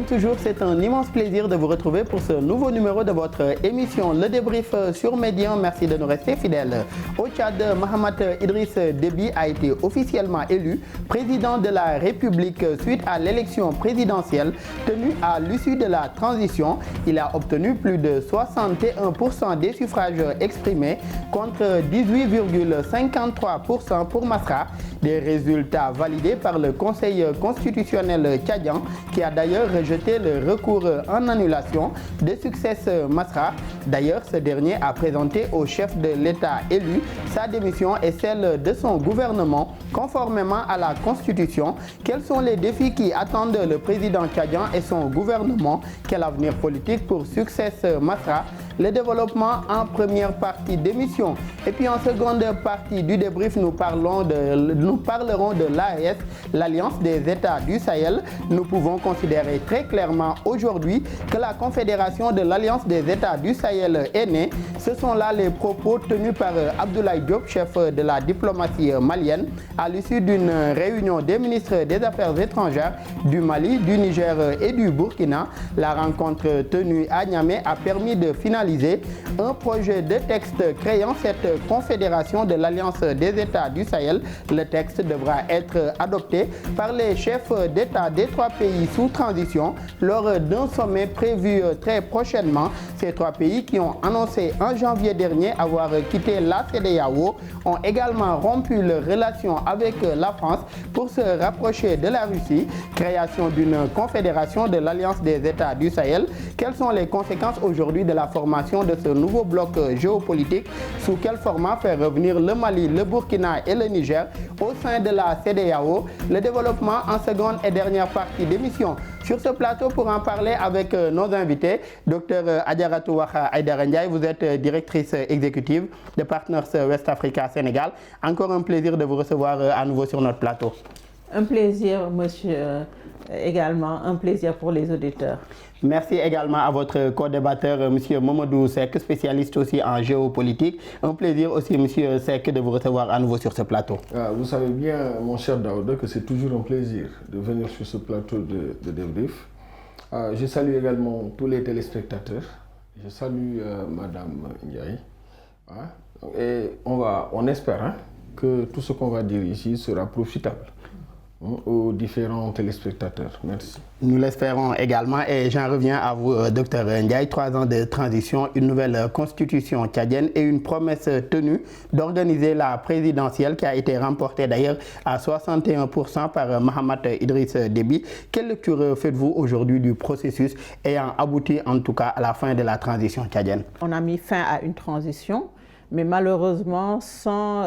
toujours, c'est un immense plaisir de vous retrouver pour ce nouveau numéro de votre émission Le Débrief sur Médian. Merci de nous rester fidèles. Au Tchad, Mahamat Idriss Déby a été officiellement élu président de la République suite à l'élection présidentielle tenue à l'issue de la transition. Il a obtenu plus de 61% des suffrages exprimés contre 18,53% pour Masra. Des résultats validés par le Conseil constitutionnel tchadien qui a d'ailleurs rejeté le recours en annulation de Success Masra. D'ailleurs, ce dernier a présenté au chef de l'État élu sa démission et celle de son gouvernement conformément à la Constitution. Quels sont les défis qui attendent le président tchadien et son gouvernement? Quel avenir politique pour Success Masra? Le développement en première partie d'émission. Et puis en seconde partie du débrief, nous parlerons de l'AES, l'Alliance des États du Sahel. Nous pouvons considérer très clairement aujourd'hui que la Confédération de l'Alliance des États du Sahel est née. Ce sont là les propos tenus par Abdoulaye Diop, chef de la diplomatie malienne, à l'issue d'une réunion des ministres des Affaires étrangères du Mali, du Niger et du Burkina. La rencontre tenue à Niamey a permis de finaliser un projet de texte créant cette confédération de l'Alliance des États du Sahel. Le texte devra être adopté par les chefs d'État des trois pays sous transition lors d'un sommet prévu très prochainement. Ces trois pays qui ont annoncé en janvier dernier avoir quitté la CEDEAO ont également rompu leurs relations avec la France pour se rapprocher de la Russie. Création d'une confédération de l'Alliance des États du Sahel. Quelles sont les conséquences aujourd'hui de la formation de ce nouveau bloc géopolitique? Sous quel format faire revenir le Mali, le Burkina et le Niger au sein de la CEDEAO? Le développement en seconde et dernière partie d'émission. Sur ce plateau, pour en parler avec nos invités, Dr Adjaratou Waha Aïdara Ndiaye, vous êtes directrice exécutive de Partners West Africa Sénégal. Encore un plaisir de vous recevoir à nouveau sur notre plateau. Un plaisir, monsieur, également un plaisir pour les auditeurs. Merci également à votre co-débatteur, M. Mamadou Seck, spécialiste aussi en géopolitique. Un plaisir aussi, M. Seck, de vous recevoir à nouveau sur ce plateau. Vous savez bien, mon cher Daouda, que c'est toujours un plaisir de venir sur ce plateau de débrief. Je salue également tous les téléspectateurs. Je salue Madame Ndiaye. Et on espère que tout ce qu'on va dire ici sera profitable aux différents téléspectateurs. Merci. Nous l'espérons également et j'en reviens à vous, Dr Ndiaye. 3 ans de transition, une nouvelle constitution tchadienne et une promesse tenue d'organiser la présidentielle qui a été remportée d'ailleurs à 61% par Mahamat Idriss Déby. Quelle lecture faites-vous aujourd'hui du processus ayant abouti en tout cas à la fin de la transition tchadienne? On a mis fin à une transition, mais malheureusement sans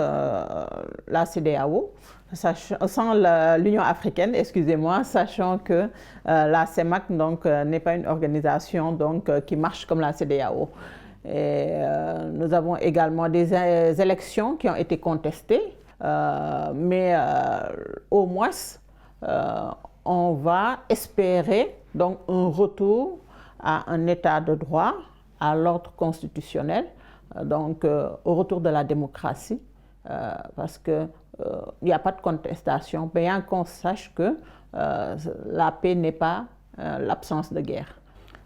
la CEDEAO, sans l'Union africaine, excusez-moi, sachant que la CEMAC n'est pas une organisation qui marche comme la CEDEAO. Et, nous avons également des élections qui ont été contestées, mais au moins on va espérer donc un retour à un état de droit, à l'ordre constitutionnel, au retour de la démocratie, parce que il n'y a pas de contestation, bien qu'on sache que la paix n'est pas l'absence de guerre.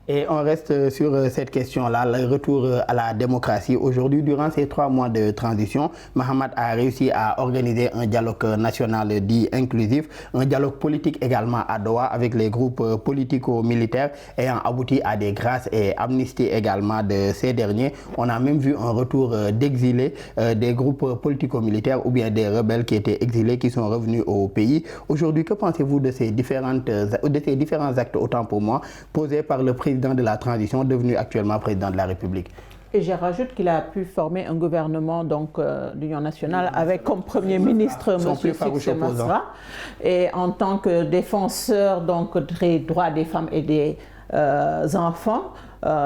Et on reste sur cette question-là, le retour à la démocratie. Aujourd'hui, durant ces 3 mois de transition, Mahamat a réussi à organiser un dialogue national dit inclusif, un dialogue politique également à Doha avec les groupes politico-militaires ayant abouti à des grâces et amnisties également de ces derniers. On a même vu un retour d'exilés, des groupes politico-militaires ou bien des rebelles qui étaient exilés, qui sont revenus au pays. Aujourd'hui, que pensez-vous de ces différents actes, autant pour moi, posés par le président de la transition, devenu actuellement président de la République? Et je rajoute qu'il a pu former un gouvernement d'union nationale avec comme Premier ministre M. Success Masra. Et en tant que défenseur des droits des femmes et des enfants,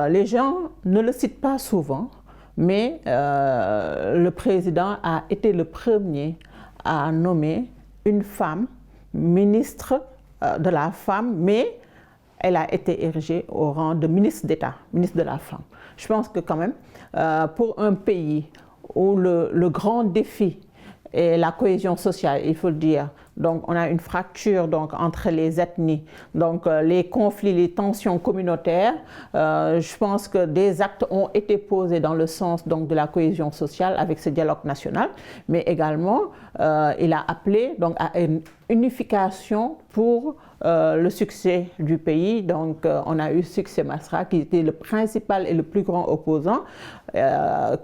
les gens ne le citent pas souvent, mais le président a été le premier à nommer une femme ministre de la femme, mais elle a été érigée au rang de ministre d'État, ministre de la Femme. Je pense que quand même, pour un pays où le grand défi est la cohésion sociale, il faut le dire, donc on a une fracture donc, entre les ethnies, donc les conflits, les tensions communautaires. Je pense que des actes ont été posés dans le sens donc, de la cohésion sociale avec ce dialogue national, mais également il a appelé donc, à une unification pour le succès du pays. Donc on a eu Succès Masra qui était le principal et le plus grand opposant,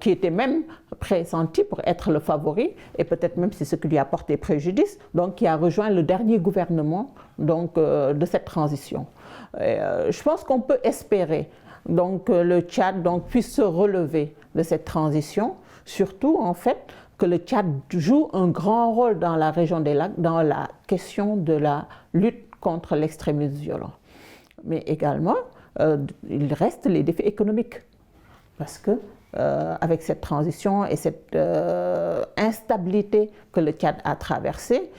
qui était même pressenti pour être le favori, et peut-être même c'est ce qui lui a porté préjudice, donc qui a rejoint le dernier gouvernement donc, de cette transition. Je pense qu'on peut espérer donc, que le Tchad donc, puisse se relever de cette transition, surtout en fait que le Tchad joue un grand rôle dans la région des lacs, dans la question de la lutte contre l'extrémisme violent. Mais également, il reste les défis économiques, parce que avec cette transition et cette instabilité que le Tchad a traversée,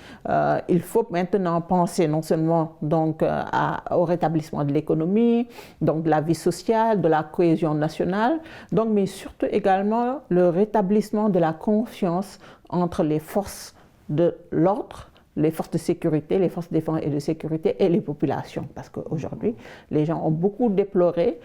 il faut maintenant penser non seulement donc, au rétablissement de l'économie, donc de la vie sociale, de la cohésion nationale, donc, mais surtout également le rétablissement de la confiance entre les forces de l'ordre, les forces de sécurité, les forces de défense et de sécurité et les populations. Parce qu'aujourd'hui, les gens ont beaucoup déploré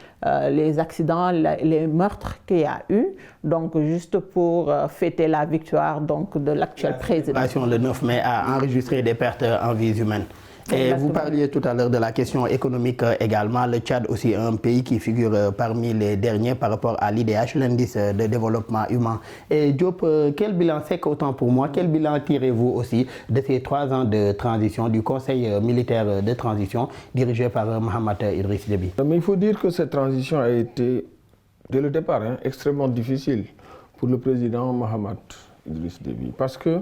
les accidents, les meurtres qu'il y a eu. Donc, juste pour fêter la victoire donc, de l'actuel président. Le 9 mai a enregistré des pertes en vies humaines. Et vous parliez tout à l'heure de la question économique également. Le Tchad aussi est un pays qui figure parmi les derniers par rapport à l'IDH, l'indice de développement humain. Et Diop, quel bilan sec autant pour moi, quel bilan tirez-vous aussi de ces 3 ans de transition, du Conseil militaire de transition dirigé par Mohamed Idriss Déby? Mais il faut dire que cette transition a été, dès le départ, extrêmement difficile pour le président Mohamed Idriss Déby. Parce que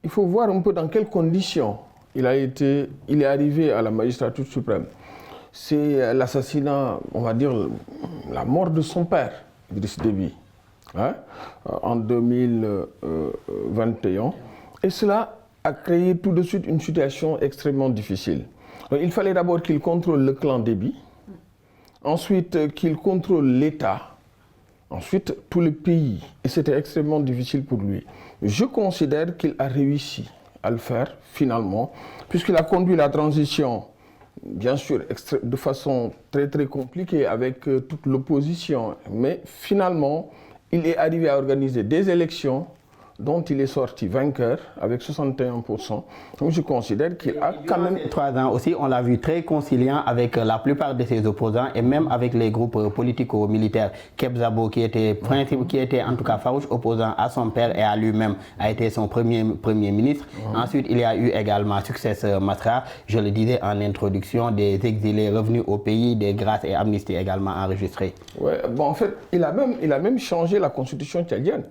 il faut voir un peu dans quelles conditions il est arrivé à la magistrature suprême. C'est l'assassinat, on va dire, la mort de son père, Idriss Déby, en 2021. Et cela a créé tout de suite une situation extrêmement difficile. Donc, il fallait d'abord qu'il contrôle le clan Déby, ensuite qu'il contrôle l'État, ensuite tout le pays. Et c'était extrêmement difficile pour lui. Je considère qu'il a réussi à le faire finalement, puisqu'il a conduit la transition, bien sûr, de façon très très compliquée avec toute l'opposition. Mais finalement, il est arrivé à organiser des élections dont il est sorti vainqueur avec 61%. Donc je considère qu'il a quand même... 3 ans aussi, on l'a vu très conciliant avec la plupart de ses opposants et même avec les groupes politico-militaires. Kebzabo, qui était en tout cas farouche opposant à son père et à lui-même, a été son premier ministre. Ensuite, il y a eu également Succès Masra, je le disais en introduction, des exilés revenus au pays, des grâces et amnisties également enregistrées. Ouais, bon, en fait, il a même changé la constitution tchadienne.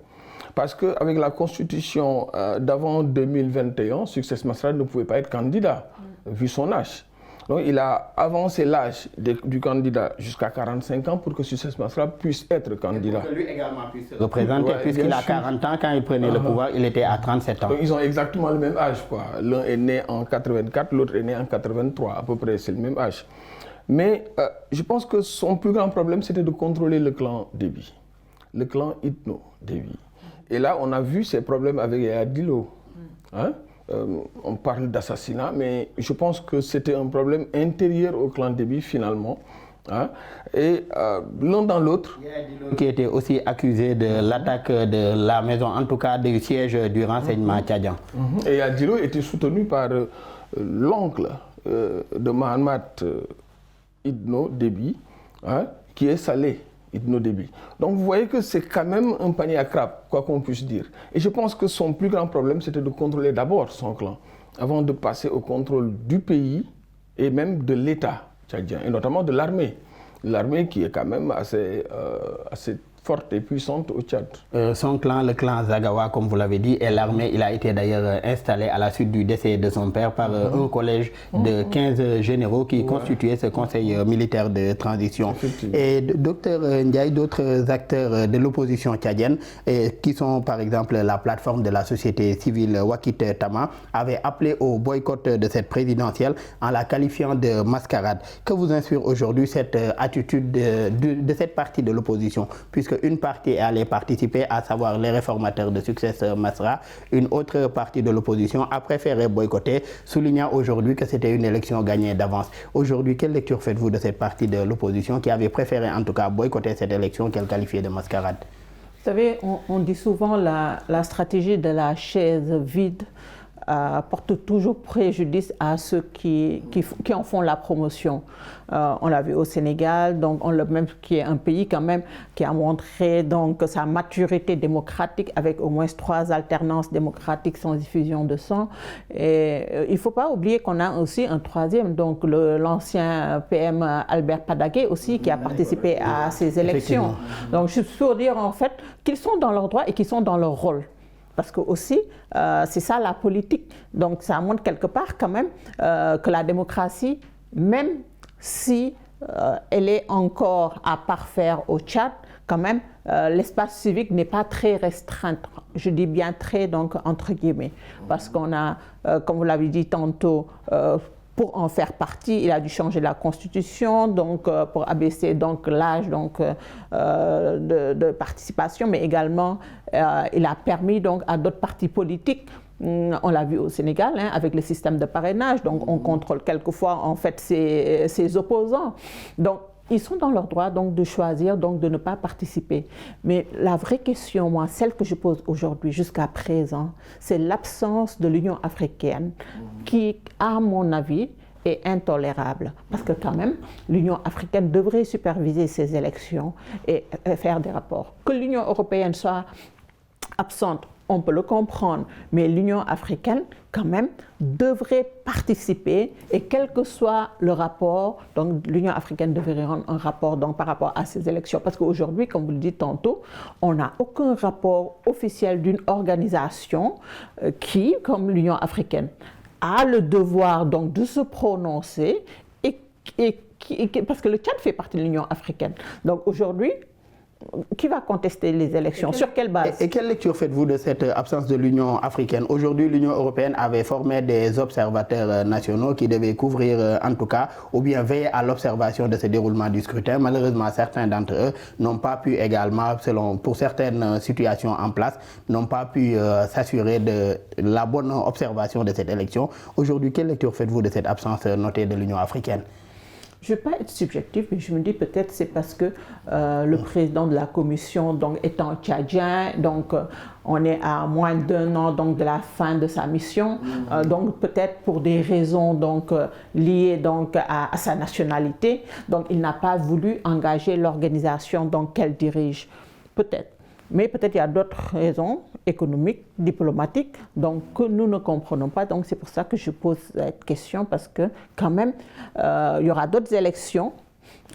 Parce qu'avec la constitution d'avant 2021, Succès Masra ne pouvait pas être candidat, vu son âge. Donc il a avancé l'âge du candidat jusqu'à 45 ans pour que Succès Masra puisse être candidat. Et pour que lui également puisse se représenter, puisqu'il a 40 ans, quand il prenait le pouvoir, il était à 37 ans. Donc ils ont exactement le même âge, quoi. L'un est né en 84, l'autre est né en 83, à peu près, c'est le même âge. Mais je pense que son plus grand problème, c'était de contrôler le clan Déby, le clan Itno Déby. Et là, on a vu ces problèmes avec Yaya Dillo. On parle d'assassinat, mais je pense que c'était un problème intérieur au clan Déby finalement. Et l'un dans l'autre. Qui était aussi accusé de l'attaque de la maison, en tout cas du siège du renseignement tchadien. Et Yaya Dillo était soutenu par l'oncle de Mohamed Idno Déby, qui est Saleh Idno Déby. Donc vous voyez que c'est quand même un panier à crabe, quoi qu'on puisse dire. Et je pense que son plus grand problème, c'était de contrôler d'abord son clan, avant de passer au contrôle du pays et même de l'État tchadien, et notamment de l'armée. L'armée qui est quand même assez forte et puissante au Tchad. Son clan, le clan Zagawa, comme vous l'avez dit, et l'armée, il a été d'ailleurs installé à la suite du décès de son père par un collège de 15 généraux qui constituait ce conseil militaire de transition. Et docteur Ndiaye, d'autres acteurs de l'opposition tchadienne, qui sont par exemple la plateforme de la société civile Wakit Tama, avaient appelé au boycott de cette présidentielle en la qualifiant de mascarade. Que vous inspire aujourd'hui cette attitude de cette partie de l'opposition, puisque une partie est allée participer, à savoir les réformateurs de Success Masra. Une autre partie de l'opposition a préféré boycotter, soulignant aujourd'hui que c'était une élection gagnée d'avance. Aujourd'hui, quelle lecture faites-vous de cette partie de l'opposition qui avait préféré en tout cas boycotter cette élection qu'elle qualifiait de mascarade? Vous savez, on dit souvent la stratégie de la chaise vide porte toujours préjudice à ceux qui en font la promotion. On l'a vu au Sénégal, donc même qui est un pays quand même qui a montré donc sa maturité démocratique avec au moins 3 alternances démocratiques sans diffusion de sang. Et il ne faut pas oublier qu'on a aussi un troisième, donc l'ancien PM Albert Padaké aussi qui a participé à ces élections. Donc je suis pour dire en fait qu'ils sont dans leur droit et qu'ils sont dans leur rôle. Parce que aussi, c'est ça la politique. Donc ça montre quelque part quand même que la démocratie, même si elle est encore à parfaire au Tchad, quand même, l'espace civique n'est pas très restreint. Je dis bien très, donc entre guillemets. Parce qu'on a, comme vous l'avez dit tantôt, pour en faire partie, il a dû changer la constitution, donc pour abaisser donc l'âge de participation, mais également il a permis donc à d'autres partis politiques. On l'a vu au Sénégal avec le système de parrainage, donc on contrôle quelquefois en fait ses opposants. Donc ils sont dans leur droit donc de choisir donc de ne pas participer. Mais la vraie question, moi, celle que je pose aujourd'hui jusqu'à présent, c'est l'absence de l'Union africaine qui, à mon avis, est intolérable. Parce que quand même, l'Union africaine devrait superviser ces élections et faire des rapports. Que l'Union européenne soit absente, on peut le comprendre, mais l'Union africaine, quand même, devrait participer et quel que soit le rapport, donc l'Union africaine devrait rendre un rapport donc, par rapport à ces élections. Parce qu'aujourd'hui, comme vous le dites tantôt, on n'a aucun rapport officiel d'une organisation qui, comme l'Union africaine, a le devoir donc de se prononcer parce que le Tchad fait partie de l'Union africaine. Donc aujourd'hui, qui va contester les élections? Sur quelle base? Et quelle lecture faites-vous de cette absence de l'Union africaine? Aujourd'hui, l'Union européenne avait formé des observateurs nationaux qui devaient couvrir, en tout cas, ou bien veiller à l'observation de ce déroulement du scrutin. Malheureusement, certains d'entre eux n'ont pas pu également, pour certaines situations en place, n'ont pas pu s'assurer de la bonne observation de cette élection. Aujourd'hui, quelle lecture faites-vous de cette absence notée de l'Union africaine? Je ne vais pas être subjectif, mais je me dis peut-être c'est parce que le président de la commission donc, étant tchadien, donc on est à moins d'1 an donc, de la fin de sa mission, donc peut-être pour des raisons donc, liées donc, à sa nationalité, donc il n'a pas voulu engager l'organisation qu'elle dirige, peut-être. Mais peut-être il y a d'autres raisons économiques, diplomatiques, donc que nous ne comprenons pas. Donc c'est pour ça que je pose cette question parce que quand même, il y aura d'autres élections.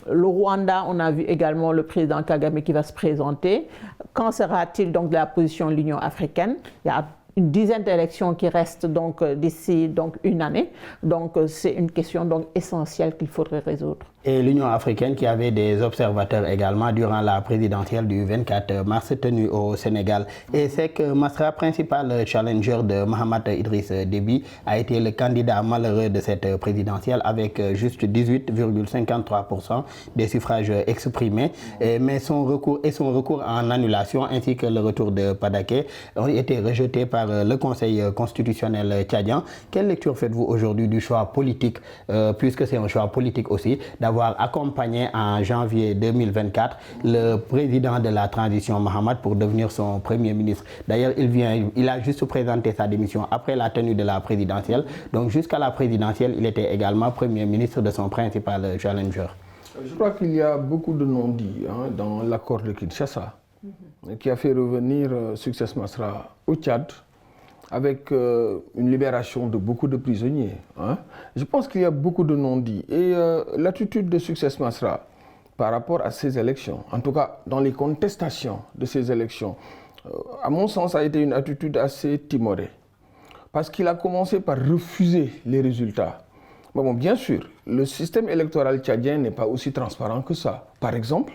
Le Rwanda, on a vu également le président Kagame qui va se présenter. Qu'en sera-t-il donc de la position de l'Union africaine? Il y a une dizaine d'élections qui restent donc d'ici donc 1 année. Donc c'est une question donc essentielle qu'il faudrait résoudre. Et l'Union africaine qui avait des observateurs également durant la présidentielle du 24 mars tenue au Sénégal. Et c'est que Masra, principal challenger de Mahamat Idriss Déby, a été le candidat malheureux de cette présidentielle avec juste 18,53% des suffrages exprimés. Mais son recours en annulation ainsi que le retour de Padaké ont été rejetés par le Conseil constitutionnel tchadien. Quelle lecture faites-vous aujourd'hui du choix politique, puisque c'est un choix politique aussi, d'avoir accompagné en janvier 2024 le président de la transition Mahamat pour devenir son premier ministre. D'ailleurs, il a juste présenté sa démission après la tenue de la présidentielle. Donc jusqu'à la présidentielle, il était également premier ministre de son principal challenger. Je crois qu'il y a beaucoup de non-dits dans l'accord de Kinshasa qui a fait revenir Success Masra au Tchad avec une libération de beaucoup de prisonniers. Je pense qu'il y a beaucoup de non-dits. Et l'attitude de Success Masra par rapport à ces élections, en tout cas dans les contestations de ces élections, à mon sens, a été une attitude assez timorée. Parce qu'il a commencé par refuser les résultats. Bon, bien sûr, le système électoral tchadien n'est pas aussi transparent que ça. Par exemple,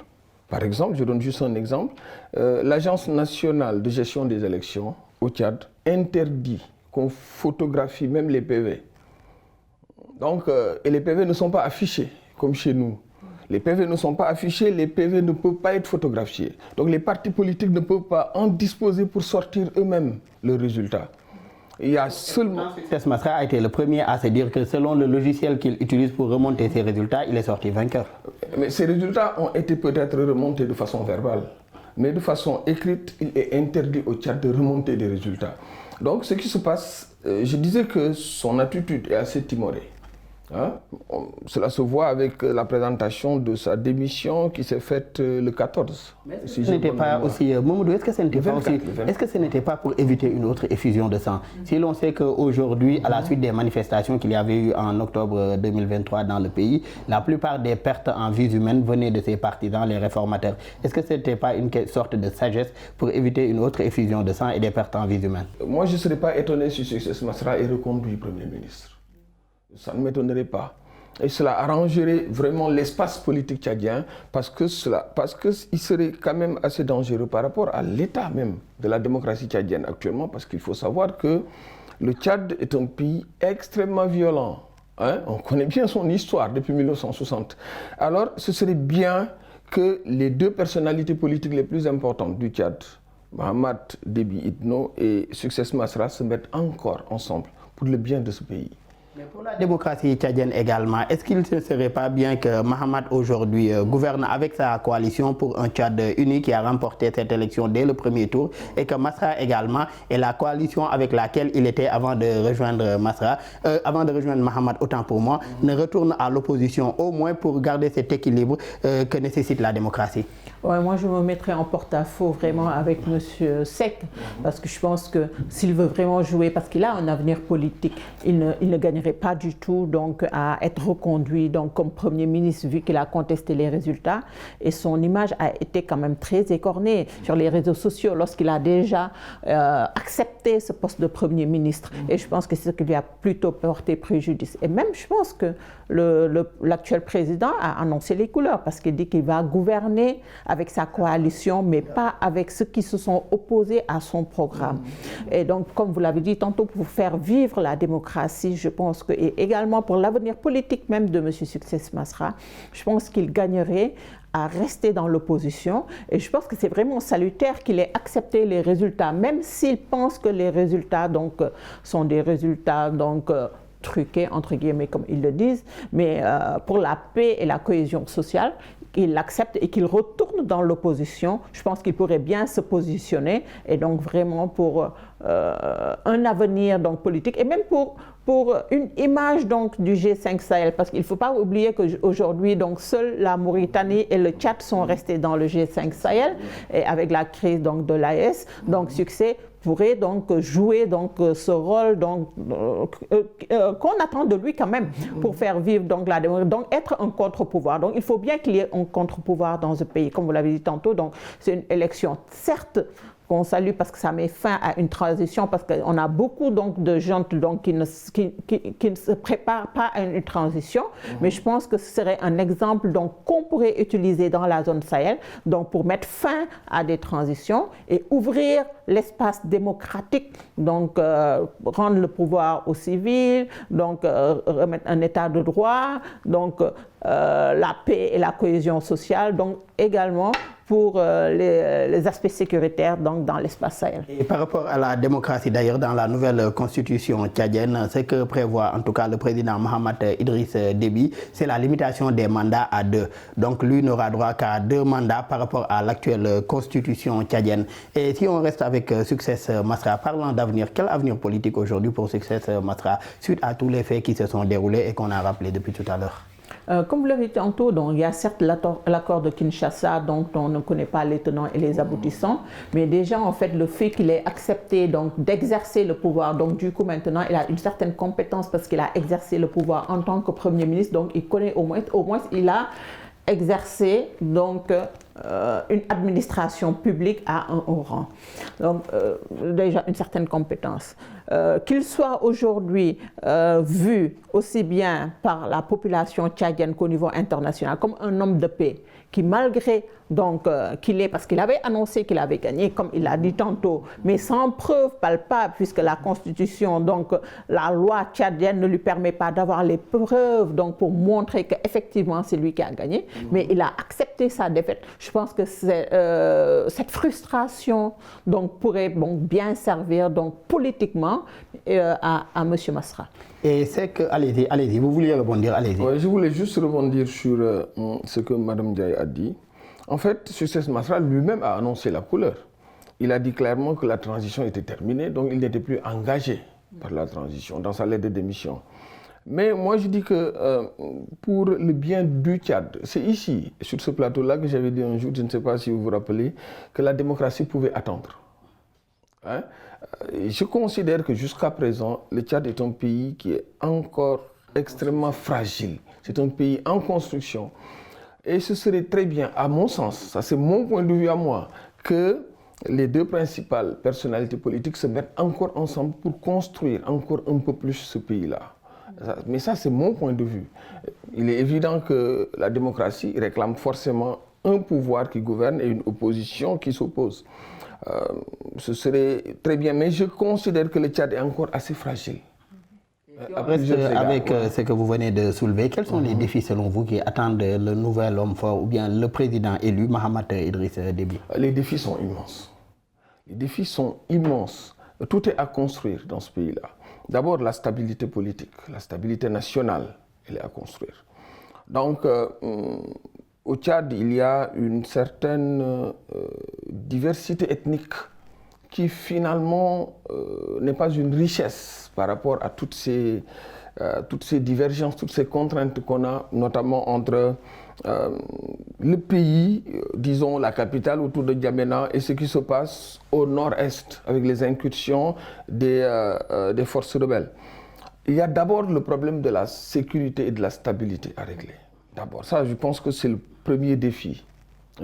je donne juste un exemple, l'Agence nationale de gestion des élections au Tchad interdit qu'on photographie même les PV. Donc, et les PV ne sont pas affichés comme chez nous. Les PV ne sont pas affichés, les PV ne peuvent pas être photographiés. Donc les partis politiques ne peuvent pas en disposer pour sortir eux-mêmes le résultat. Il y a seulement... Succès Masra a été le premier à se dire que selon le logiciel qu'il utilise pour remonter ses résultats, il est sorti vainqueur. Mais ces résultats ont été peut-être remontés de façon verbale. Mais de façon écrite, il est interdit au Tchad de remonter des résultats. Donc ce qui se passe, je disais que son attitude est assez timorée. Hein? Cela se voit avec la présentation de sa démission qui s'est faite le 14. Mais si ce n'était pas aussi, Mamadou, est-ce que ce n'était pas aussi, est-ce que ce n'était pas pour éviter une autre effusion de sang? Si l'on sait qu'aujourd'hui, à la suite des manifestations qu'il y avait eu en octobre 2023 dans le pays, la plupart des pertes en vies humaines venaient de ses partisans, les réformateurs. Est-ce que ce n'était pas une sorte de sagesse pour éviter une autre effusion de sang et des pertes en vies humaines? Moi, je ne serais pas étonné si Succès Masra est reconduit Premier ministre. Ça ne m'étonnerait pas. Et cela arrangerait vraiment l'espace politique tchadien parce qu'il serait quand même assez dangereux par rapport à l'état même de la démocratie tchadienne actuellement, parce qu'il faut savoir que le Tchad est un pays extrêmement violent. Hein? On connaît bien son histoire depuis 1960. Alors ce serait bien que les deux personnalités politiques les plus importantes du Tchad, Mahamat Déby Itno et Succès Masra, se mettent encore ensemble pour le bien de ce pays. Mais pour la démocratie tchadienne également, est-ce qu'il ne serait pas bien que Mahamat aujourd'hui gouverne avec sa coalition pour un Tchad uni qui a remporté cette élection dès le premier tour et que Masra également est la coalition avec laquelle il était avant de rejoindre Mahamat, autant pour moi, ne retourne à l'opposition au moins pour garder cet équilibre que nécessite la démocratie? Ouais, moi je me mettrais en porte-à-faux vraiment avec M. Seck, parce que je pense que s'il veut vraiment jouer, parce qu'il a un avenir politique, il ne gagnerait pas du tout donc, à être reconduit donc, comme Premier ministre vu qu'il a contesté les résultats et son image a été quand même très écornée sur les réseaux sociaux lorsqu'il a déjà accepté ce poste de Premier ministre et je pense que c'est ce qui lui a plutôt porté préjudice. Et même je pense que l'actuel président a annoncé les couleurs parce qu'il dit qu'il va gouverner avec sa coalition mais pas avec ceux qui se sont opposés à son programme. Et donc comme vous l'avez dit tantôt, pour faire vivre la démocratie, je pense que, et également pour l'avenir politique même de M. Succès Masra, je pense qu'il gagnerait à rester dans l'opposition et je pense que c'est vraiment salutaire qu'il ait accepté les résultats, même s'il pense que les résultats donc, sont des résultats donc, truqués, entre guillemets, comme ils le disent, mais pour la paix et la cohésion sociale, qu'il l'accepte et qu'il retourne dans l'opposition, je pense qu'il pourrait bien se positionner et donc vraiment pour un avenir donc, politique et même pour une image donc, du G5 Sahel parce qu'il ne faut pas oublier qu'aujourd'hui donc seule la Mauritanie et le Tchad sont restés dans le G5 Sahel et avec la crise donc, de l'AES, donc Succès pourrait donc jouer donc ce rôle donc qu'on attend de lui quand même pour faire vivre donc la démocratie, donc être un contre-pouvoir. Donc il faut bien qu'il y ait un contre-pouvoir dans ce pays, comme vous l'avez dit tantôt. Donc c'est une élection certes qu'on salue parce que ça met fin à une transition, parce qu'on a beaucoup donc, de gens donc, qui ne se préparent pas à une transition, mais je pense que ce serait un exemple qu'on pourrait utiliser dans la zone Sahel donc, pour mettre fin à des transitions et ouvrir l'espace démocratique, donc rendre le pouvoir aux civils, donc remettre un état de droit, donc la paix et la cohésion sociale, donc également pour les aspects sécuritaires donc, dans l'espace Sahel. Et par rapport à la démocratie d'ailleurs, dans la nouvelle constitution tchadienne, ce que prévoit en tout cas le président Mahamat Idriss Déby, c'est la limitation des mandats à 2. Donc lui n'aura droit qu'à 2 mandats par rapport à l'actuelle constitution tchadienne. Et si on reste avec Succès Masra, parlant d'avenir, quel avenir politique aujourd'hui pour Succès Masra suite à tous les faits qui se sont déroulés et qu'on a rappelés depuis tout à l'heure? Comme vous l'avez dit tantôt, donc, il y a certes l'accord de Kinshasa dont on ne connaît pas les tenants et les aboutissants, mais déjà en fait le fait qu'il ait accepté d'exercer le pouvoir, donc du coup maintenant il a une certaine compétence parce qu'il a exercé le pouvoir en tant que Premier ministre, donc il connaît au moins il a exercer donc une administration publique à un haut rang. Donc, déjà une certaine compétence. Qu'il soit aujourd'hui vu aussi bien par la population tchadienne qu'au niveau international comme un homme de paix qui, malgré donc qu'il est, parce qu'il avait annoncé qu'il avait gagné, comme il l'a dit tantôt, mais sans preuve palpable, puisque la Constitution, donc la loi tchadienne ne lui permet pas d'avoir les preuves donc pour montrer qu'effectivement c'est lui qui a gagné, mais il a accepté sa défaite. Je pense que cette frustration donc pourrait donc bien servir donc politiquement à M. Masra. Et c'est que, allez-y, vous vouliez rebondir, allez-y. Ouais, je voulais juste rebondir sur ce que Mme Ndiaye a dit. En fait, Succès Masra lui-même a annoncé la couleur. Il a dit clairement que la transition était terminée, donc il n'était plus engagé par la transition dans sa lettre de démission. Mais moi, je dis que pour le bien du Tchad, c'est ici, sur ce plateau-là, que j'avais dit un jour, je ne sais pas si vous vous rappelez, que la démocratie pouvait attendre. Hein? Je considère que jusqu'à présent, le Tchad est un pays qui est encore extrêmement fragile. C'est un pays en construction. Et ce serait très bien, à mon sens, ça c'est mon point de vue à moi, que les deux principales personnalités politiques se mettent encore ensemble pour construire encore un peu plus ce pays-là. Mais ça c'est mon point de vue. Il est évident que la démocratie réclame forcément un pouvoir qui gouverne et une opposition qui s'oppose. Ce serait très bien, mais je considère que le Tchad est encore assez fragile. Avec ce que vous venez de soulever, quels sont les défis selon vous qui attendent le nouvel homme fort ou bien le président élu, Mahamat Idriss Déby? Les défis sont immenses. Les défis sont immenses. Tout est à construire dans ce pays-là. D'abord, la stabilité politique, la stabilité nationale, elle est à construire. Donc, au Tchad, il y a une certaine diversité ethnique qui finalement n'est pas une richesse par rapport à toutes ces divergences, toutes ces contraintes qu'on a, notamment entre le pays, disons la capitale autour de N'Djamena, et ce qui se passe au nord-est avec les incursions des forces rebelles. Il y a d'abord le problème de la sécurité et de la stabilité à régler. D'abord, ça je pense que c'est le premier défi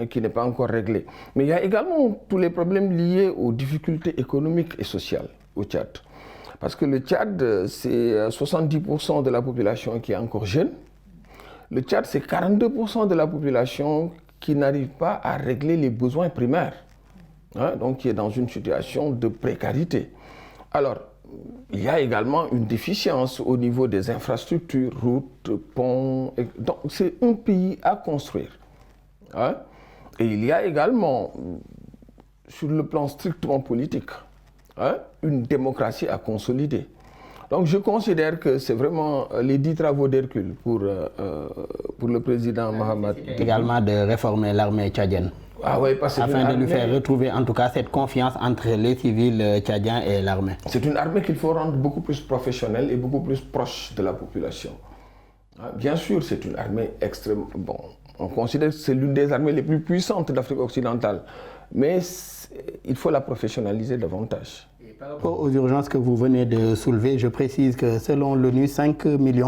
qui n'est pas encore réglé. Mais il y a également tous les problèmes liés aux difficultés économiques et sociales au Tchad. Parce que le Tchad, c'est 70% de la population qui est encore jeune. Le Tchad, c'est 42% de la population qui n'arrive pas à régler les besoins primaires. Hein, donc qui est dans une situation de précarité. Alors, il y a également une déficience au niveau des infrastructures, routes, ponts. Donc c'est un pays à construire. Hein? Et il y a également, sur le plan strictement politique, hein, une démocratie à consolider. Donc je considère que c'est vraiment les 10 travaux d'Hercule pour le président Mahamat. Également de réformer l'armée tchadienne. Ah oui, parce que afin de lui faire retrouver en tout cas cette confiance entre les civils tchadiens et l'armée. C'est une armée qu'il faut rendre beaucoup plus professionnelle et beaucoup plus proche de la population. Bien sûr, c'est une armée extrêmement... Bon, on considère que c'est l'une des armées les plus puissantes d'Afrique occidentale, mais il faut la professionnaliser davantage. Par rapport aux urgences que vous venez de soulever, je précise que selon l'ONU, 5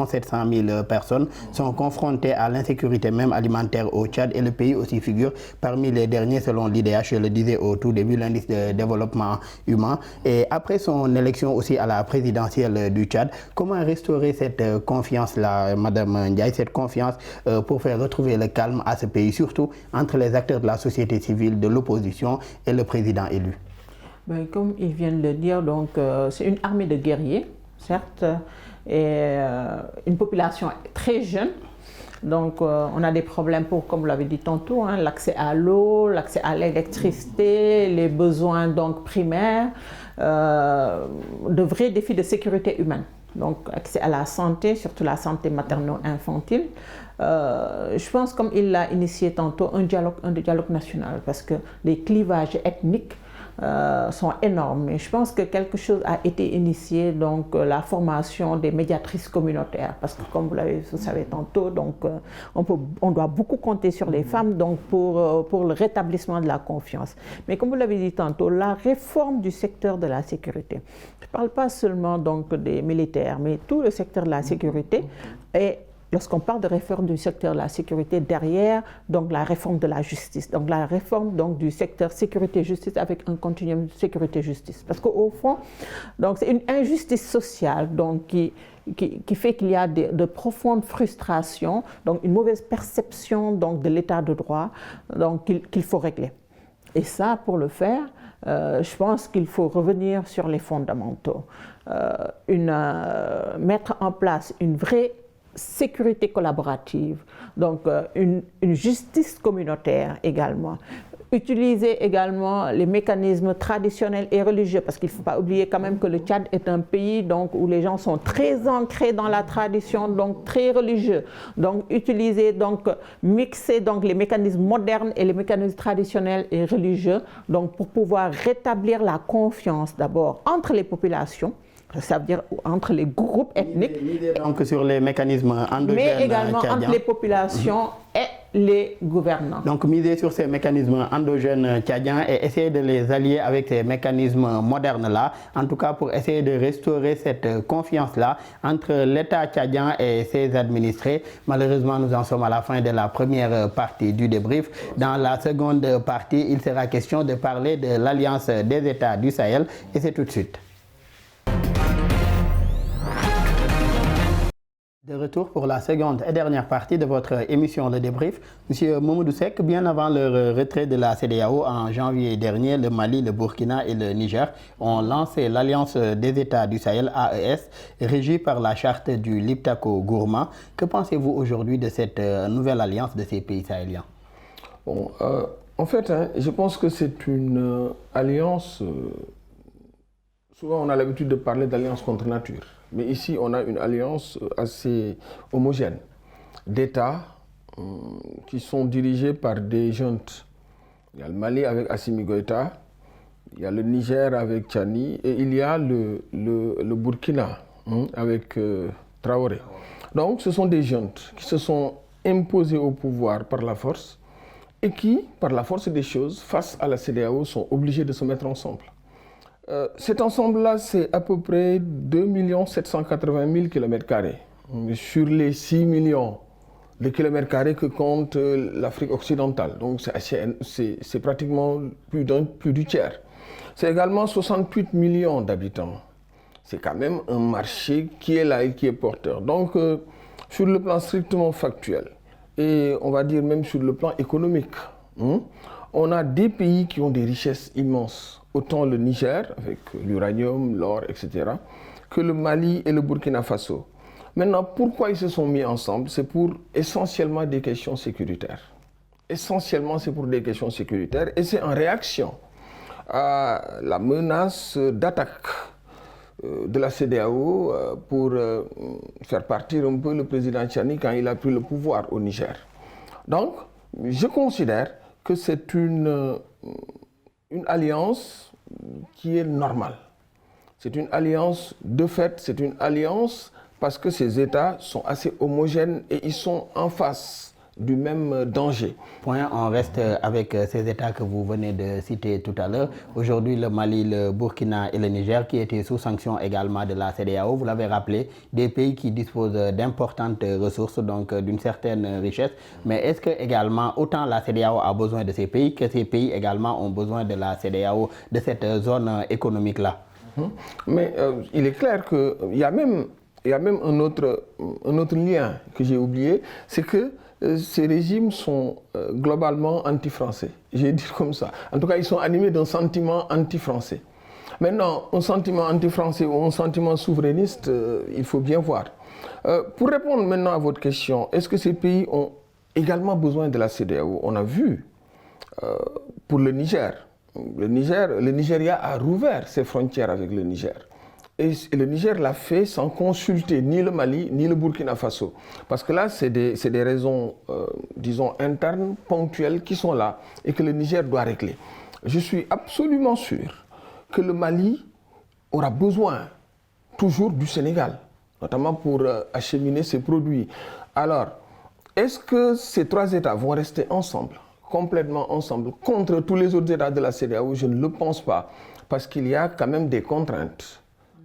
700 000 personnes sont confrontées à l'insécurité même alimentaire au Tchad et le pays aussi figure parmi les derniers selon l'IDH, je le disais au tout début, l'indice de développement humain. Et après son élection aussi à la présidentielle du Tchad, comment restaurer cette confiance-là, Madame Ndiaye, cette confiance pour faire retrouver le calme à ce pays, surtout entre les acteurs de la société civile, de l'opposition et le président élu? Ben, comme ils viennent de le dire, donc c'est une armée de guerriers, certes, et une population très jeune. Donc on a des problèmes pour, comme vous l'avez dit tantôt, hein, l'accès à l'eau, l'accès à l'électricité, les besoins donc primaires, de vrais défis de sécurité humaine. Donc accès à la santé, surtout la santé materno-infantile. Je pense, comme il l'a initié tantôt, un dialogue national, parce que les clivages ethniques sont énormes. Et je pense que quelque chose a été initié, donc la formation des médiatrices communautaires, parce que comme vous savez tantôt, donc on doit beaucoup compter sur les femmes donc pour le rétablissement de la confiance. Mais comme vous l'avez dit tantôt, la réforme du secteur de la sécurité. Je ne parle pas seulement donc des militaires, mais tout le secteur de la sécurité est lorsqu'on parle de réforme du secteur de la sécurité, derrière donc la réforme de la justice, donc la réforme donc du secteur sécurité-justice avec un continuum sécurité-justice. Parce qu'au fond, donc c'est une injustice sociale donc qui fait qu'il y a de profondes frustrations, donc une mauvaise perception donc de l'état de droit, donc qu'il faut régler. Et ça, pour le faire, je pense qu'il faut revenir sur les fondamentaux, mettre en place une vraie sécurité collaborative, donc une justice communautaire également. Utiliser également les mécanismes traditionnels et religieux, parce qu'il ne faut pas oublier quand même que le Tchad est un pays donc, où les gens sont très ancrés dans la tradition, donc très religieux. Donc utiliser, donc mixer donc, les mécanismes modernes et les mécanismes traditionnels et religieux donc, pour pouvoir rétablir la confiance d'abord entre les populations, ça veut dire entre les groupes ethniques. Donc sur les mécanismes endogènes. Mais également entre les populations et les gouvernants. Donc miser sur ces mécanismes endogènes tchadiens et essayer de les allier avec ces mécanismes modernes-là, en tout cas pour essayer de restaurer cette confiance-là entre l'État tchadien et ses administrés. Malheureusement, nous en sommes à la fin de la première partie du débrief. Dans la seconde partie, il sera question de parler de l'Alliance des États du Sahel et c'est tout de suite. De retour pour la seconde et dernière partie de votre émission Le Débrief. Monsieur Mamadou Seck, bien avant leur retrait de la CEDEAO en janvier dernier, le Mali, le Burkina et le Niger ont lancé l'Alliance des États du Sahel, AES, régie par la charte du Liptako Gourma. Que pensez-vous aujourd'hui de cette nouvelle alliance de ces pays sahéliens? Bon, en fait, je pense que c'est une alliance... souvent, on a l'habitude de parler d'alliance contre nature. Mais ici, on a une alliance assez homogène d'États qui sont dirigés par des juntes. Il y a le Mali avec Assimi Goïta, il y a le Niger avec Tchani et il y a le Burkina avec Traoré. Donc, ce sont des juntes qui se sont imposées au pouvoir par la force et qui, par la force des choses, face à la CEDEAO, sont obligés de se mettre ensemble. Cet ensemble-là, c'est à peu près 2 780 000 km². Sur les 6 millions de kilomètres carrés que compte l'Afrique occidentale. Donc c'est pratiquement plus du tiers. C'est également 68 millions d'habitants. C'est quand même un marché qui est là et qui est porteur. Donc sur le plan strictement factuel, et on va dire même sur le plan économique, on a des pays qui ont des richesses immenses. Autant le Niger, avec l'uranium, l'or, etc., que le Mali et le Burkina Faso. Maintenant, pourquoi ils se sont mis ensemble? C'est pour essentiellement des questions sécuritaires. Essentiellement, c'est pour des questions sécuritaires et c'est en réaction à la menace d'attaque de la CEDEAO pour faire partir un peu le président Tchani quand il a pris le pouvoir au Niger. Donc, je considère que c'est une alliance qui est normale. C'est une alliance de fait, c'est une alliance parce que ces États sont assez homogènes et ils sont en face du même danger. Point, on reste avec ces États que vous venez de citer tout à l'heure. Aujourd'hui, le Mali, le Burkina et le Niger qui étaient sous sanction également de la CEDEAO, vous l'avez rappelé, des pays qui disposent d'importantes ressources, donc d'une certaine richesse. Mais est-ce que également, autant la CEDEAO a besoin de ces pays, que ces pays également ont besoin de la CEDEAO, de cette zone économique-là? Mais il est clair qu'il y a même un autre lien que j'ai oublié, c'est que ces régimes sont globalement anti-français. Je vais dire comme ça. En tout cas, ils sont animés d'un sentiment anti-français. Maintenant, un sentiment anti-français ou un sentiment souverainiste, il faut bien voir. Pour répondre maintenant à votre question, est-ce que ces pays ont également besoin de la CEDEAO? On a vu pour le Niger. Le Nigeria a rouvert ses frontières avec le Niger. Et le Niger l'a fait sans consulter ni le Mali, ni le Burkina Faso. Parce que là, c'est des raisons, disons, internes, ponctuelles, qui sont là et que le Niger doit régler. Je suis absolument sûr que le Mali aura besoin toujours du Sénégal, notamment pour acheminer ses produits. Alors, est-ce que ces trois États vont rester ensemble, complètement ensemble, contre tous les autres États de la CEDEAO? Je ne le pense pas, parce qu'il y a quand même des contraintes.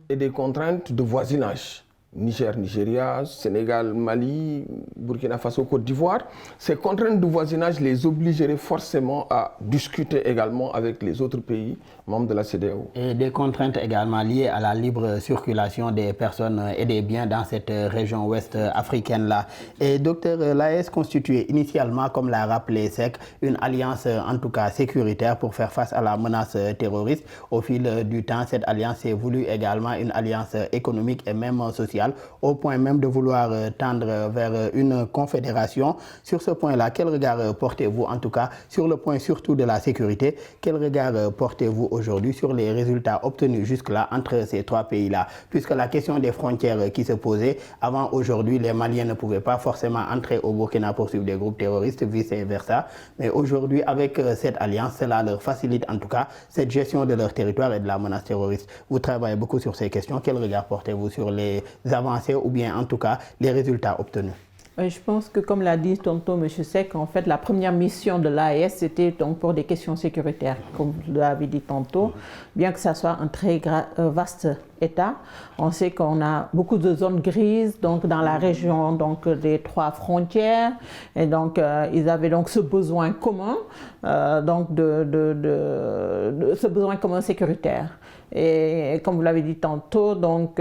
Et des contraintes de voisinage. Niger, Nigeria, Sénégal, Mali, Burkina Faso, Côte d'Ivoire, ces contraintes de voisinage les obligeraient forcément à discuter également avec les autres pays membres de la CEDEAO. Et des contraintes également liées à la libre circulation des personnes et des biens dans cette région ouest africaine-là. Et docteur, l'AES constituait initialement, comme l'a rappelé SEC, une alliance en tout cas sécuritaire pour faire face à la menace terroriste. Au fil du temps, cette alliance s'est voulue également une alliance économique et même sociale, au point même de vouloir tendre vers une confédération. Sur ce point-là, quel regard portez-vous, en tout cas sur le point surtout de la sécurité, quel regard portez-vous aujourd'hui sur les résultats obtenus jusque-là entre ces trois pays-là? Puisque la question des frontières qui se posait, avant aujourd'hui, les Maliens ne pouvaient pas forcément entrer au Burkina pour suivre des groupes terroristes, vice-versa. Mais aujourd'hui, avec cette alliance, cela leur facilite en tout cas cette gestion de leur territoire et de la menace terroriste. Vous travaillez beaucoup sur ces questions. Quel regard portez-vous sur les avancées ou bien en tout cas les résultats obtenus? Je pense que, comme l'a dit tantôt M. Seck, en fait, la première mission de l'AES, c'était donc pour des questions sécuritaires, comme vous l'avez dit tantôt. Bien que ça soit un très vaste État, on sait qu'on a beaucoup de zones grises donc, dans la région donc, des trois frontières. Et donc, ils avaient donc ce besoin commun, donc ce besoin commun sécuritaire. Et comme vous l'avez dit tantôt, donc,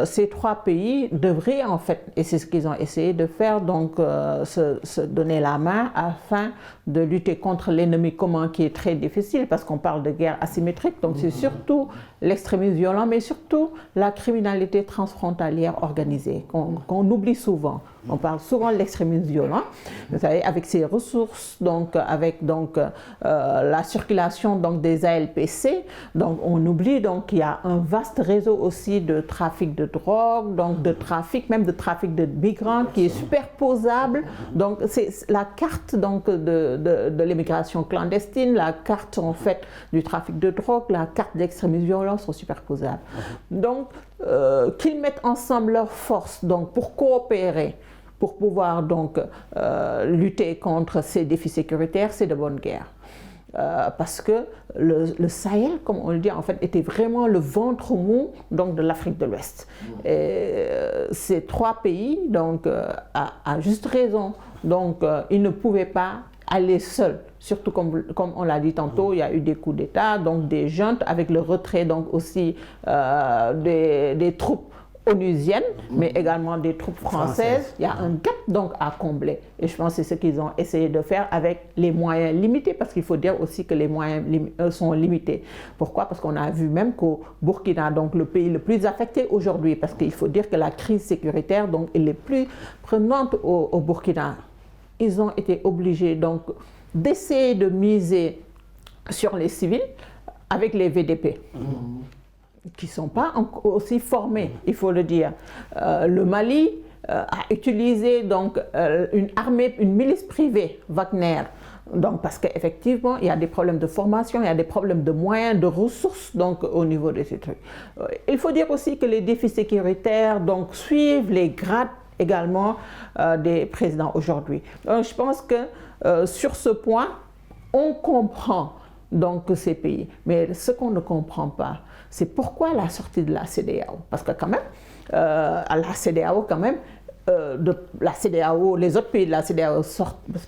ces trois pays devraient en fait, et c'est ce qu'ils ont essayé de faire, donc se donner la main afin de lutter contre l'ennemi commun qui est très difficile parce qu'on parle de guerre asymétrique, donc c'est surtout l'extrémisme violent, mais surtout la criminalité transfrontalière organisée qu'on oublie souvent. On parle souvent de l'extrémisme violent, vous savez, avec ses ressources, donc avec donc la circulation donc des ALPC, donc on oublie donc qu'il y a un vaste réseau aussi de trafic de drogue, donc de trafic, même de trafic de migrants qui est superposable. Donc c'est la carte donc de l'immigration clandestine, la carte en fait du trafic de drogue, la carte de l'extrémisme violent sont superposables. Donc qu'ils mettent ensemble leurs forces donc pour coopérer, pour pouvoir donc lutter contre ces défis sécuritaires, c'est de bonne guerre. Parce que le Sahel, comme on le dit, en fait, était vraiment le ventre mou donc, de l'Afrique de l'Ouest. Et ces trois pays, donc, à juste raison, donc, ils ne pouvaient pas aller seuls. Surtout comme on l'a dit tantôt, il y a eu des coups d'État, donc des juntes avec le retrait donc aussi des troupes onusiennes, mais également des troupes françaises. Il y a un gap donc à combler. Et je pense que c'est ce qu'ils ont essayé de faire avec les moyens limités, parce qu'il faut dire aussi que les moyens sont limités. Pourquoi? Parce qu'on a vu même qu'au Burkina, donc le pays le plus affecté aujourd'hui, parce qu'il faut dire que la crise sécuritaire donc, est la plus prenante au Burkina. Ils ont été obligés donc d'essayer de miser sur les civils avec les VDP. Qui ne sont pas aussi formés, il faut le dire. Le Mali a utilisé donc une armée, une milice privée, Wagner, donc parce qu'effectivement il y a des problèmes de formation, il y a des problèmes de moyens, de ressources donc au niveau de ces trucs. Il faut dire aussi que les défis sécuritaires donc suivent les grades également des présidents aujourd'hui. Donc je pense que sur ce point, on comprend donc ces pays, mais ce qu'on ne comprend pas, c'est pourquoi la sortie de la CEDEAO. Parce que quand même, à la CEDEAO quand même, la CEDEAO, les autres pays de la CEDEAO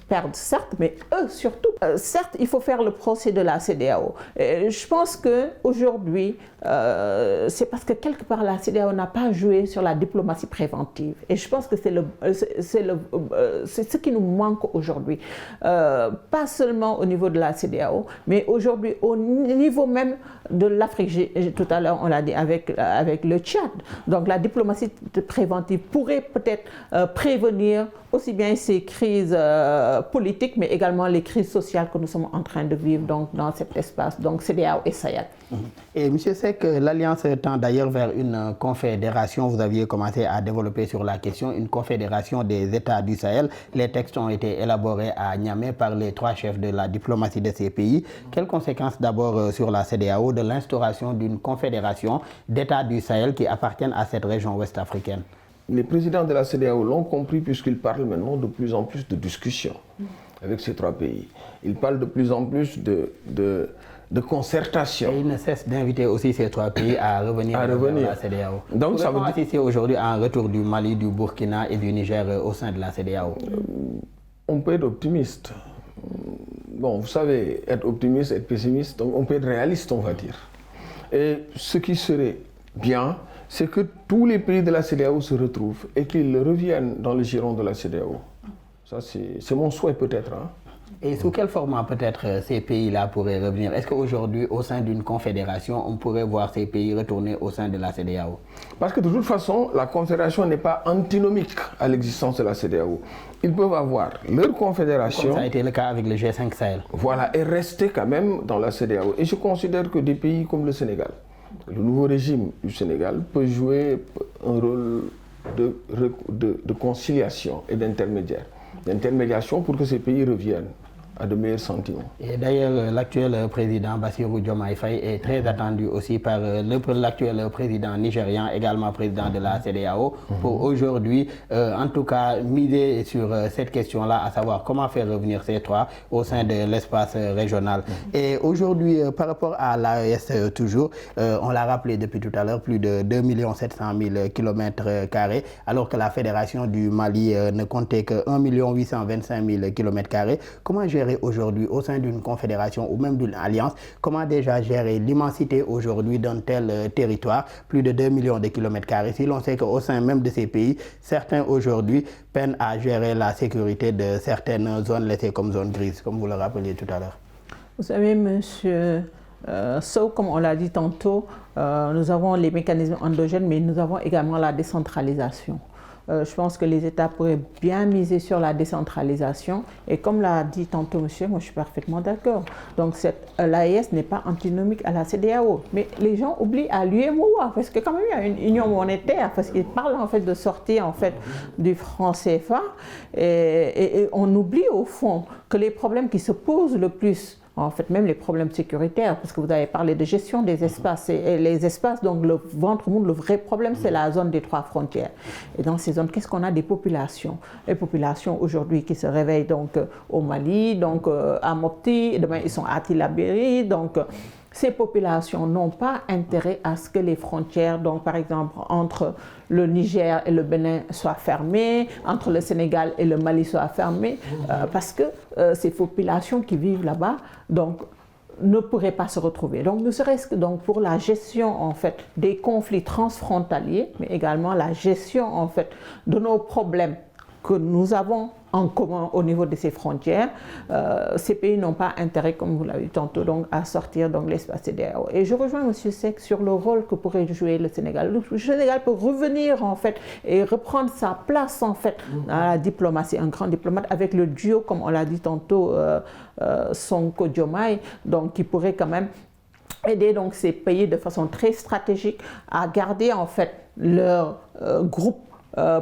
perdent certes, mais eux surtout. Certes, il faut faire le procès de la CEDEAO. Je pense qu'aujourd'hui, c'est parce que quelque part la CEDEAO n'a pas joué sur la diplomatie préventive. Et je pense que c'est ce qui nous manque aujourd'hui. Pas seulement au niveau de la CEDEAO, mais aujourd'hui au niveau même de l'Afrique. Tout à l'heure, on l'a dit avec le Tchad. Donc la diplomatie préventive pourrait peut-être prévenir aussi bien ces crises politiques, mais également les crises sociales que nous sommes en train de vivre donc, dans cet espace, donc CEDEAO et Sahel. Et M. Seck, l'Alliance tend d'ailleurs vers une confédération. Vous aviez commencé à développer sur la question, une confédération des États du Sahel. Les textes ont été élaborés à Niamey par les trois chefs de la diplomatie de ces pays. Quelles conséquences d'abord sur la CEDEAO de l'instauration d'une confédération d'États du Sahel qui appartiennent à cette région ouest africaine? Les présidents de la CEDEAO l'ont compris puisqu'ils parlent maintenant de plus en plus de discussions avec ces trois pays. Ils parlent de plus en plus de concertation. Et il ne cesse d'inviter aussi ces 3 pays à revenir dans la CEDEAO. Donc ça veut dire assister aujourd'hui à un retour du Mali, du Burkina et du Niger au sein de la CEDEAO. On peut être optimiste. Bon, vous savez, être optimiste, être pessimiste, on peut être réaliste, on va dire. Et ce qui serait bien, c'est que tous les pays de la CEDEAO se retrouvent et qu'ils reviennent dans le giron de la CEDEAO. Ça, c'est mon souhait peut-être. Hein. Et sous quel format peut-être ces pays-là pourraient revenir? Est-ce qu'aujourd'hui, au sein d'une confédération, on pourrait voir ces pays retourner au sein de la CEDEAO? Parce que de toute façon, la confédération n'est pas antinomique à l'existence de la CEDEAO. Ils peuvent avoir leur confédération. Comme ça a été le cas avec le G5 Sahel. Voilà, et rester quand même dans la CEDEAO. Et je considère que des pays comme le Sénégal, le nouveau régime du Sénégal peut jouer un rôle de conciliation et d'intermédiation pour que ces pays reviennent à de meilleurs sentiments. Et d'ailleurs, l'actuel président Bassirou Diomaye Faye est très attendu aussi par l'actuel président nigérian, également président de la CEDEAO, pour aujourd'hui, en tout cas, miser sur cette question-là, à savoir comment faire revenir ces 3 au sein de l'espace régional. Et aujourd'hui, par rapport à l'AES toujours, on l'a rappelé depuis tout à l'heure, plus de 2 700 000 km², alors que la Fédération du Mali ne comptait que 1 825 000 km². Comment gérer aujourd'hui au sein d'une confédération ou même d'une alliance, comment déjà gérer l'immensité aujourd'hui d'un tel territoire, plus de 2 millions de km², si l'on sait qu'au sein même de ces pays, certains aujourd'hui peinent à gérer la sécurité de certaines zones laissées comme zones grises, comme vous le rappeliez tout à l'heure. Vous savez, monsieur Sow, comme on l'a dit tantôt, nous avons les mécanismes endogènes, mais nous avons également la décentralisation. Je pense que les États pourraient bien miser sur la décentralisation. Et comme l'a dit tantôt monsieur, moi je suis parfaitement d'accord. Donc l'AES n'est pas antinomique à la CEDEAO. Mais les gens oublient à l'UEMOA, parce que quand même il y a une union monétaire, parce qu'ils parlent en fait de sortir en fait du franc CFA. Et on oublie au fond que les problèmes qui se posent le plus, en fait, même les problèmes sécuritaires, parce que vous avez parlé de gestion des espaces. Et les espaces, donc le ventre mou, le vrai problème, c'est la zone des 3 frontières. Et dans ces zones, qu'est-ce qu'on a? Des populations. Les populations aujourd'hui qui se réveillent donc au Mali, donc à Mopti, demain ils sont à Tillabéri, donc ces populations n'ont pas intérêt à ce que les frontières, donc par exemple entre le Niger et le Bénin soient fermées, entre le Sénégal et le Mali soient fermées, parce que ces populations qui vivent là-bas, donc ne pourraient pas se retrouver. Donc ne serait-ce que donc pour la gestion en fait des conflits transfrontaliers, mais également la gestion en fait de nos problèmes que nous avons en commun au niveau de ces frontières, ces pays n'ont pas intérêt, comme vous l'avez dit tantôt, donc, à sortir de l'espace CEDEAO. Et je rejoins M. Seck sur le rôle que pourrait jouer le Sénégal. Le Sénégal peut revenir en fait et reprendre sa place en fait dans la diplomatie, un grand diplomate avec le duo, comme on l'a dit tantôt, Sonko Diomaye, donc qui pourrait quand même aider donc ces pays de façon très stratégique à garder en fait leur groupe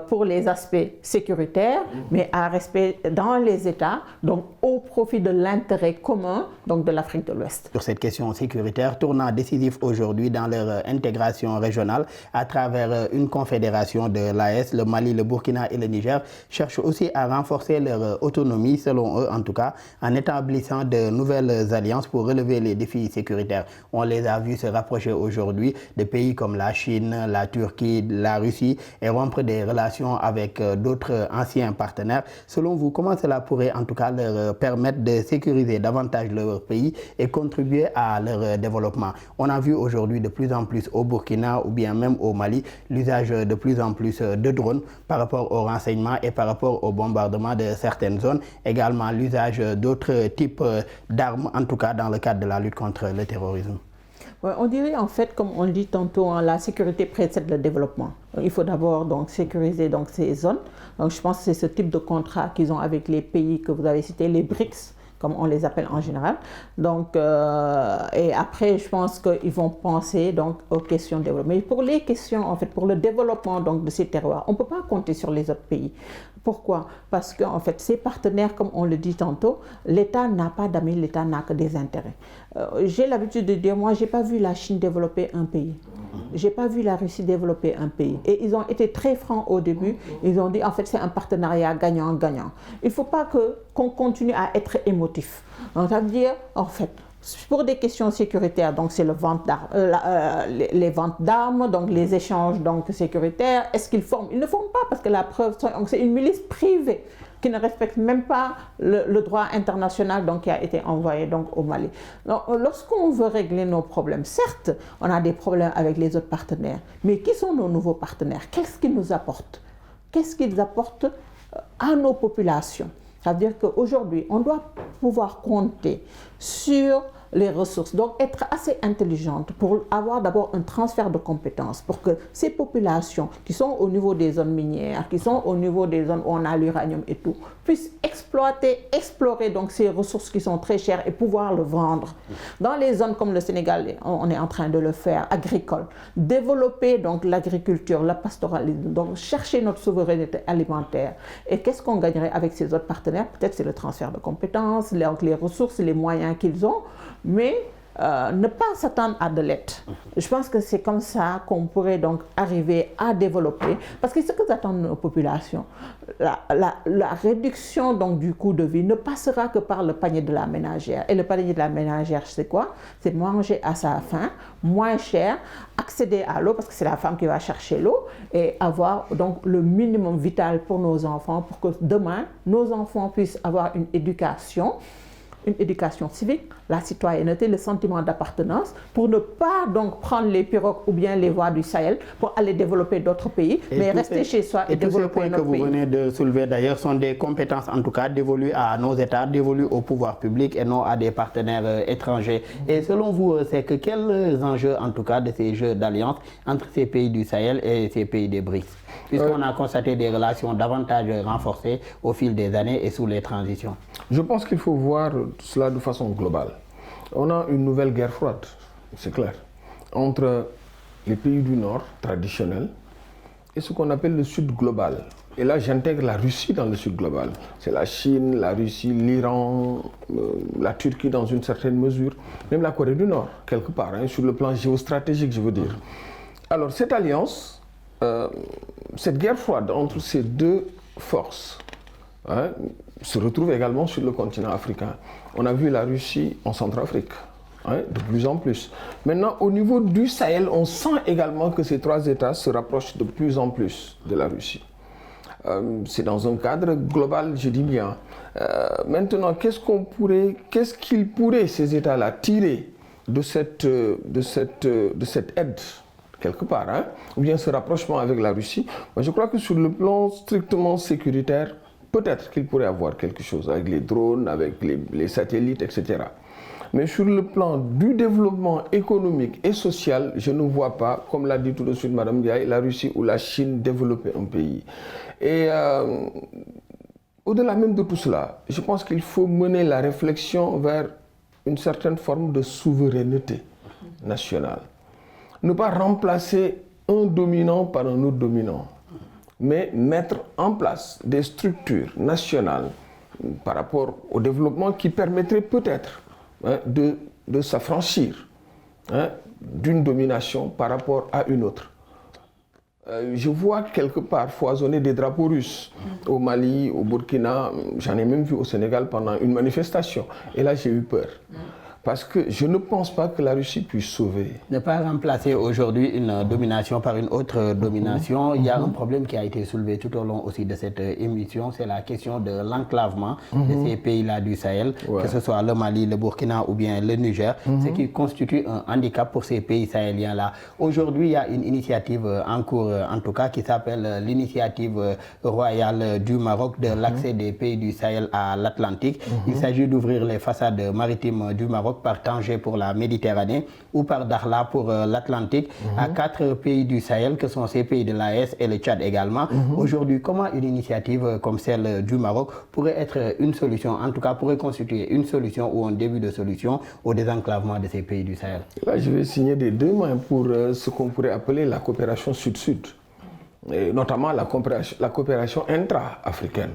pour les aspects sécuritaires, mais à respect dans les États, donc au profit de l'intérêt commun donc de l'Afrique de l'Ouest. Sur cette question sécuritaire, tournant décisif aujourd'hui dans leur intégration régionale à travers une confédération de l'AES, le Mali, le Burkina et le Niger cherchent aussi à renforcer leur autonomie, selon eux en tout cas, en établissant de nouvelles alliances pour relever les défis sécuritaires. On les a vus se rapprocher aujourd'hui de pays comme la Chine, la Turquie, la Russie et rompre des relations avec d'autres anciens partenaires. Selon vous, comment cela pourrait en tout cas leur permettre de sécuriser davantage leur pays et contribuer à leur développement? On a vu aujourd'hui de plus en plus au Burkina ou bien même au Mali l'usage de plus en plus de drones par rapport au renseignement et par rapport au bombardement de certaines zones. Également l'usage d'autres types d'armes, en tout cas dans le cadre de la lutte contre le terrorisme. Ouais, on dirait en fait, comme on le dit tantôt, hein, la sécurité précède le développement. Il faut d'abord donc sécuriser donc ces zones. Donc je pense que c'est ce type de contrat qu'ils ont avec les pays que vous avez cités, les BRICS, comme on les appelle en général. Donc, et après, je pense qu'ils vont penser donc aux questions de développement. Mais pour les questions, en fait, pour le développement donc de ces terroirs, on ne peut pas compter sur les autres pays. Pourquoi? Parce qu'en fait, ces partenaires, comme on le dit tantôt, l'État n'a pas d'amis, l'État n'a que des intérêts. J'ai l'habitude de dire, moi, je n'ai pas vu la Chine développer un pays. Je n'ai pas vu la Russie développer un pays. Et ils ont été très francs au début. Ils ont dit, en fait, c'est un partenariat gagnant-gagnant. Il ne faut pas qu'on continue à être émotif. Donc, ça veut dire, en fait, Pour des questions sécuritaires, donc c'est les ventes d'armes, donc les échanges donc sécuritaires. Est-ce qu'ils forment? Ils ne forment pas parce que la preuve, c'est une milice privée qui ne respecte même pas le droit international donc, qui a été envoyé donc, au Mali. Donc, lorsqu'on veut régler nos problèmes, certes, on a des problèmes avec les autres partenaires, mais qui sont nos nouveaux partenaires? Qu'est-ce qu'ils nous apportent? Qu'est-ce qu'ils apportent à nos populations? C'est-à-dire qu'aujourd'hui, on doit pouvoir compter sur les ressources, donc être assez intelligente pour avoir d'abord un transfert de compétences pour que ces populations qui sont au niveau des zones minières, qui sont au niveau des zones où on a l'uranium et tout, puissent explorer donc ces ressources qui sont très chères et pouvoir le vendre. Dans les zones comme le Sénégal, on est en train de le faire, agricoles, développer donc l'agriculture, la pastoralisme, donc chercher notre souveraineté alimentaire. Et qu'est-ce qu'on gagnerait avec ces autres partenaires? Peut-être c'est le transfert de compétences, les ressources, les moyens qu'ils ont, mais ne pas s'attendre à de l'aide. Je pense que c'est comme ça qu'on pourrait donc arriver à développer, parce que ce que attendent nos populations, la réduction donc du coût de vie ne passera que par le panier de la ménagère. Et le panier de la ménagère, c'est quoi? C'est manger à sa faim, moins cher, accéder à l'eau, parce que c'est la femme qui va chercher l'eau, et avoir donc le minimum vital pour nos enfants, pour que demain, nos enfants puissent avoir une éducation civique, la citoyenneté, le sentiment d'appartenance, pour ne pas donc prendre les pirogues ou bien les voies du Sahel pour aller développer d'autres pays, mais rester chez soi et développer notre pays. Et tous ces points que vous venez de soulever d'ailleurs sont des compétences en tout cas dévolues à nos États, dévolues au pouvoir public et non à des partenaires étrangers. Et selon vous, c'est que quels enjeux en tout cas de ces jeux d'alliance entre ces pays du Sahel et ces pays des BRICS? Puisqu'on a constaté des relations davantage renforcées au fil des années et sous les transitions. Je pense qu'il faut voir cela de façon globale. On a une nouvelle guerre froide, c'est clair, entre les pays du Nord traditionnels et ce qu'on appelle le Sud global. Et là, j'intègre la Russie dans le Sud global. C'est la Chine, la Russie, l'Iran, la Turquie dans une certaine mesure, même la Corée du Nord, quelque part, hein, sur le plan géostratégique, je veux dire. Alors, cette alliance, cette guerre froide entre ces deux forces hein, se retrouve également sur le continent africain. On a vu la Russie en Centrafrique, hein, de plus en plus. Maintenant, au niveau du Sahel, on sent également que ces trois États se rapprochent de plus en plus de la Russie. C'est dans un cadre global, je dis bien. Maintenant, qu'est-ce qu'ils pourraient, ces États-là, tirer de cette aide quelque part, hein, ou bien ce rapprochement avec la Russie? Moi, je crois que sur le plan strictement sécuritaire, peut-être qu'il pourrait avoir quelque chose avec les drones, avec les satellites, etc. Mais sur le plan du développement économique et social, je ne vois pas, comme l'a dit tout de suite Mme Ndiaye, la Russie ou la Chine développer un pays. Et au-delà même de tout cela, je pense qu'il faut mener la réflexion vers une certaine forme de souveraineté nationale. Ne pas remplacer un dominant par un autre dominant, mais mettre en place des structures nationales par rapport au développement qui permettraient peut-être hein, de s'affranchir hein, d'une domination par rapport à une autre. Je vois quelque part foisonner des drapeaux russes au Mali, au Burkina, j'en ai même vu au Sénégal pendant une manifestation. Et là, j'ai eu peur. Parce que je ne pense pas que la Russie puisse sauver. Ne pas remplacer aujourd'hui une domination par une autre domination. Il y a un problème qui a été soulevé tout au long aussi de cette émission, c'est la question de l'enclavement de ces pays-là du Sahel, que ce soit le Mali, le Burkina ou bien le Niger, ce qui constitue un handicap pour ces pays sahéliens-là. Aujourd'hui, il y a une initiative en cours, en tout cas, qui s'appelle l'initiative royale du Maroc de l'accès des pays du Sahel à l'Atlantique. Il s'agit d'ouvrir les façades maritimes du Maroc par Tanger pour la Méditerranée ou par Dakhla pour l'Atlantique à 4 pays du Sahel que sont ces pays de l'AES et le Tchad également. Aujourd'hui, comment une initiative comme celle du Maroc pourrait être une solution, en tout cas pourrait constituer une solution ou un début de solution au désenclavement de ces pays du Sahel? Là, je vais signer des deux mains pour ce qu'on pourrait appeler la coopération sud-sud, et notamment la coopération intra-africaine.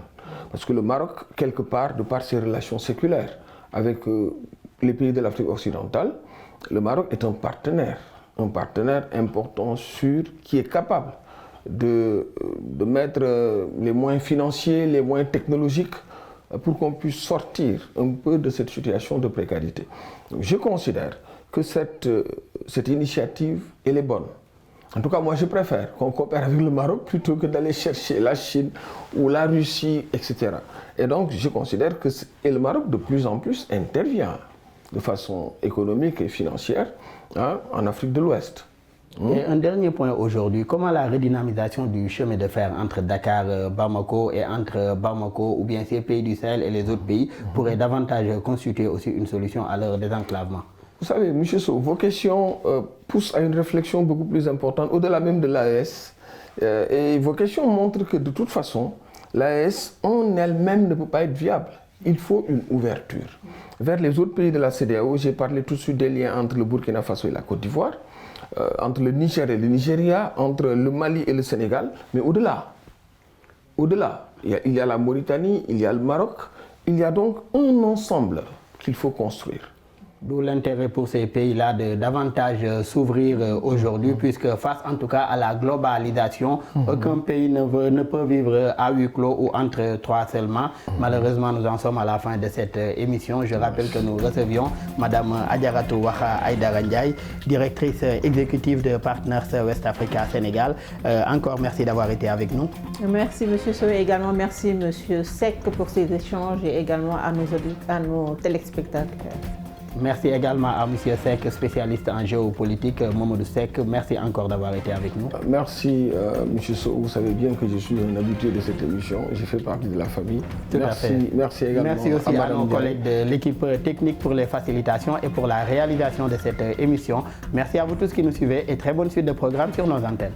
Parce que le Maroc, quelque part, de par ses relations séculaires avec les pays de l'Afrique occidentale, le Maroc est un partenaire important, sûr, qui est capable de mettre les moyens financiers, les moyens technologiques pour qu'on puisse sortir un peu de cette situation de précarité. Donc, je considère que cette initiative, elle est bonne. En tout cas, moi, je préfère qu'on coopère avec le Maroc plutôt que d'aller chercher la Chine ou la Russie, etc. Et donc, je considère que le Maroc, de plus en plus, intervient de façon économique et financière en Afrique de l'Ouest. Et un dernier point aujourd'hui, comment la redynamisation du chemin de fer entre Dakar, Bamako et entre Bamako ou bien ces pays du Sahel et les autres pays pourrait davantage constituer aussi une solution à leur désenclavement? Vous savez, M. Sow, vos questions poussent à une réflexion beaucoup plus importante, au-delà même de l'AES. Et vos questions montrent que de toute façon, l'AES en elle-même ne peut pas être viable. Il faut une ouverture. Vers les autres pays de la CEDEAO, j'ai parlé tout de suite des liens entre le Burkina Faso et la Côte d'Ivoire, entre le Niger et le Nigeria, entre le Mali et le Sénégal, mais au-delà, il y a la Mauritanie, il y a le Maroc, il y a donc un ensemble qu'il faut construire. D'où l'intérêt pour ces pays-là de davantage s'ouvrir aujourd'hui, puisque face en tout cas à la globalisation, aucun pays ne peut vivre à huis clos ou entre trois seulement. Malheureusement, nous en sommes à la fin de cette émission. Je rappelle que nous recevions Madame Adjaratou Waha Aïdara Ndiaye, directrice exécutive de Partners West Africa Sénégal. Encore merci d'avoir été avec nous. Merci M. Sow et également merci M. Seck pour ces échanges et également à nos téléspectateurs. Merci également à M. Seck, spécialiste en géopolitique, Mamadou Seck. Merci encore d'avoir été avec nous. Merci M. Sow. Vous savez bien que je suis un habitué de cette émission. Je fais partie de la famille. Merci également. Merci aussi à nos collègues de l'équipe technique pour les facilitations et pour la réalisation de cette émission. Merci à vous tous qui nous suivez et très bonne suite de programme sur nos antennes.